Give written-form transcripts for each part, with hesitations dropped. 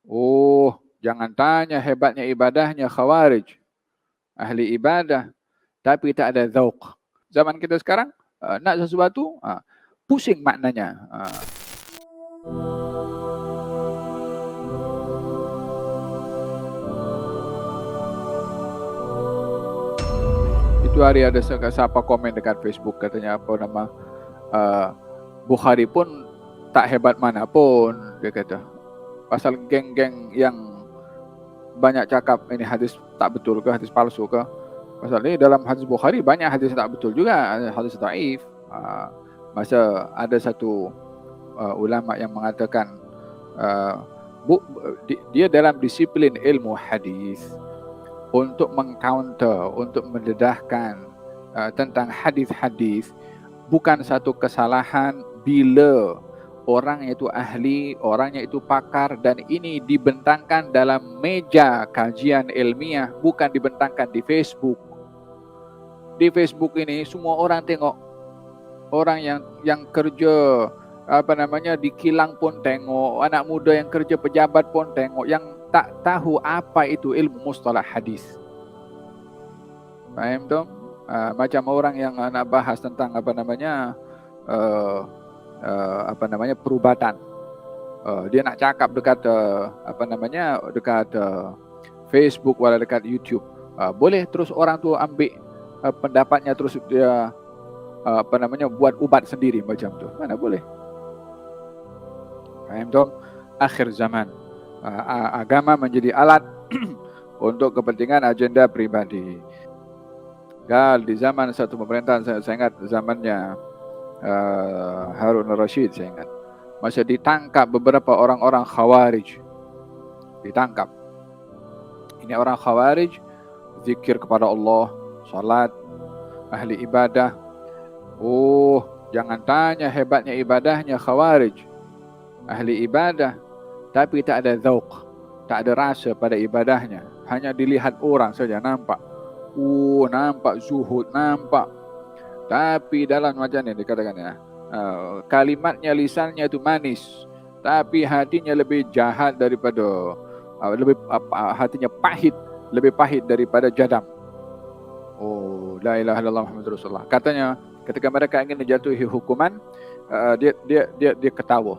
Oh, jangan tanya hebatnya ibadahnya Khawarij. Ahli ibadah, tapi tak ada zauq. Zaman kita sekarang, nak sesuatu, pusing maknanya. Itu hari ada siapa komen dekat Facebook, katanya apa nama, Bukhari pun tak hebat mana pun, dia kata. Pasal geng-geng yang banyak cakap ini hadis tak betul ke, hadis palsu ke. Pasal ini dalam hadis Bukhari banyak hadis tak betul juga, hadis dhaif. Masa ada satu ulama yang mengatakan dia dalam disiplin ilmu hadis untuk mengcounter, untuk mendedahkan tentang hadis-hadis, bukan satu kesalahan bila orangnya itu ahli, orangnya itu pakar, dan ini dibentangkan dalam meja kajian ilmiah, bukan dibentangkan di Facebook. Di Facebook ini semua orang tengok. Orang yang kerja di kilang pun tengok, anak muda yang kerja pejabat pun tengok, yang tak tahu apa itu ilmu mustalah hadis. Faham dong? Macam orang yang nak bahas tentang perubatan. Dia nak cakap dekat dekat Facebook wala dekat YouTube. Boleh terus orang tu ambil pendapatnya, terus dia buat ubat sendiri macam tu. Mana boleh? Faham dong? Akhir zaman, agama menjadi alat untuk kepentingan agenda pribadi. Di zaman satu pemerintahan, saya ingat zamannya Harun al-Rashid, saya ingat, masa ditangkap beberapa orang-orang Khawarij. Ditangkap. Ini orang Khawarij, zikir kepada Allah, salat, ahli ibadah. Oh, jangan tanya hebatnya ibadahnya Khawarij. Ahli ibadah, tapi tak ada zauq, tak ada rasa pada ibadahnya. Hanya dilihat orang saja, nampak. Nampak zuhud, nampak. Tapi dalam macam ni dikatakan ya, kalimatnya, lisannya itu manis, tapi hatinya lebih jahat daripada hatinya pahit, lebih pahit daripada jadam. Oh, la ilaha illallah Muhammadur Rasulullah. Katanya ketika mereka ingin menjatuhi hukuman, dia ketawa.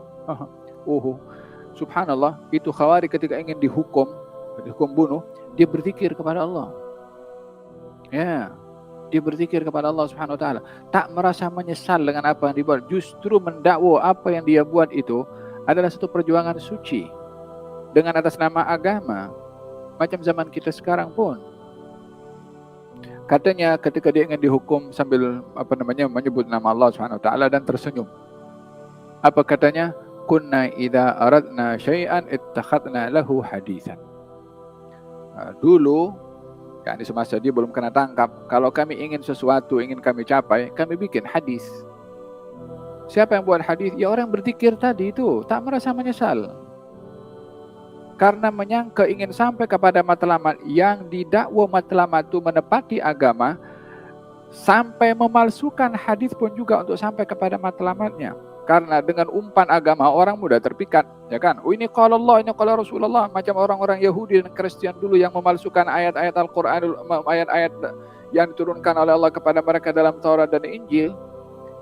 Subhanallah, itu Khawarij ketika ingin dihukum bunuh, dia berzikir kepada Allah. Ya, dia berzikir kepada Allah Subhanahu wa taala, tak merasa menyesal dengan apa yang dibuat, justru mendakwa apa yang dia buat itu adalah satu perjuangan suci dengan atas nama agama. Macam zaman kita sekarang pun. Katanya ketika dia ingin dihukum sambil menyebut nama Allah Subhanahu wa taala dan tersenyum. Apa katanya? Kunna idza aradna syai'an ittakhadna lahu haditsan. Dulu, yakni semasa dia belum kena tangkap, kalau kami ingin sesuatu, ingin kami capai, kami bikin hadis. Siapa yang buat hadis? Ya orang berzikir tadi itu, tak merasa menyesal. Karena menyangka ingin sampai kepada matlamat yang didakwa matlamat itu menepati agama, sampai memalsukan hadis pun juga untuk sampai kepada matlamatnya. Karena dengan umpan agama orang mudah terpikat, ya kan? Oh, ini qala Allah, ini qala Rasulullah, macam orang-orang Yahudi dan Kristen dulu yang memalsukan ayat-ayat Al-Qur'an, ayat-ayat yang diturunkan oleh Allah kepada mereka dalam Taurat dan Injil.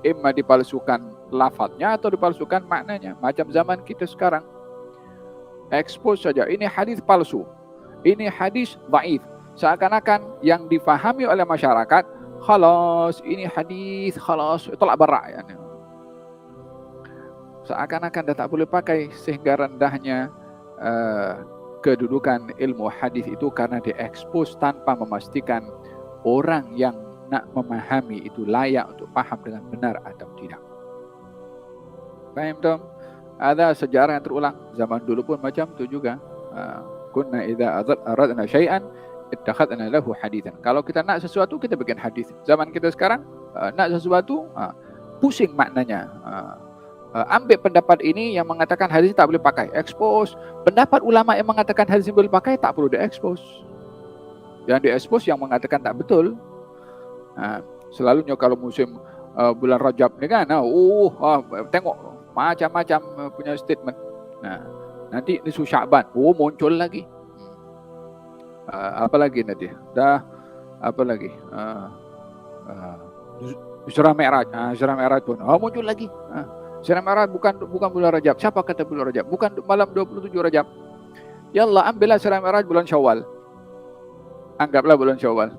Imma dipalsukan lafadznya atau dipalsukan maknanya. Macam zaman kita sekarang, expose saja, ini hadis palsu, ini hadis dhaif. Seakan-akan yang difahami oleh masyarakat, khalas, ini hadis, khalas, tolak barak, ya. Seakan-akan dah tak boleh pakai, sehingga rendahnya kedudukan ilmu hadis itu karena diekspos tanpa memastikan orang yang nak memahami itu layak untuk paham dengan benar atau tidak. Faham dong? Ada sejarah yang terulang. Zaman dulu pun macam tu juga. Kunna idza aradna syai'an ittakhadna lahu haditsan. Kalau kita nak sesuatu, kita bikin hadis. Zaman kita sekarang, nak sesuatu, pusing maknanya. Ambil pendapat ini yang mengatakan hadis tak boleh pakai, expose. Pendapat ulama yang mengatakan hadis boleh pakai, tak perlu diekspos. Yang diekspos yang mengatakan tak betul. Selalunya kalau musim bulan Rajab ni kan, tengok macam-macam punya statement. Nanti nisfu Sya'ban, muncul lagi. Apa lagi nanti? Dah apa lagi? Isra Mi'raj. Isra Mi'raj pun muncul lagi. Isra Mi'raj bukan bulan Rajab. Siapa kata bulan Rajab? Bukan malam 27 Rajab. Ya Allah, ambillah Isra Mi'raj bulan Syawal. Anggaplah bulan Syawal.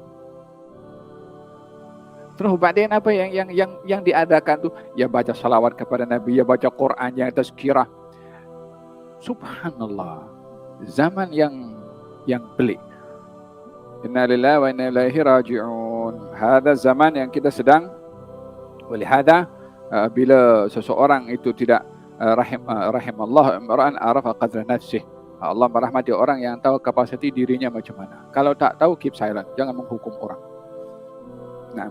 Terus badan apa yang diadakan tuh? Ya baca salawat kepada Nabi, ya baca Quran, yang tazkirah. Subhanallah. Zaman yang pelik. Inna lillahi wa inna ilaihi raji'un. Hada zaman yang kita sedang. Walihada bila seseorang itu tidak rahimallah imra'an arafa qadra nafsih. Allah merahmati orang yang tahu kapasiti dirinya macam mana. Kalau tak tahu, keep silent, jangan menghukum orang. Nah,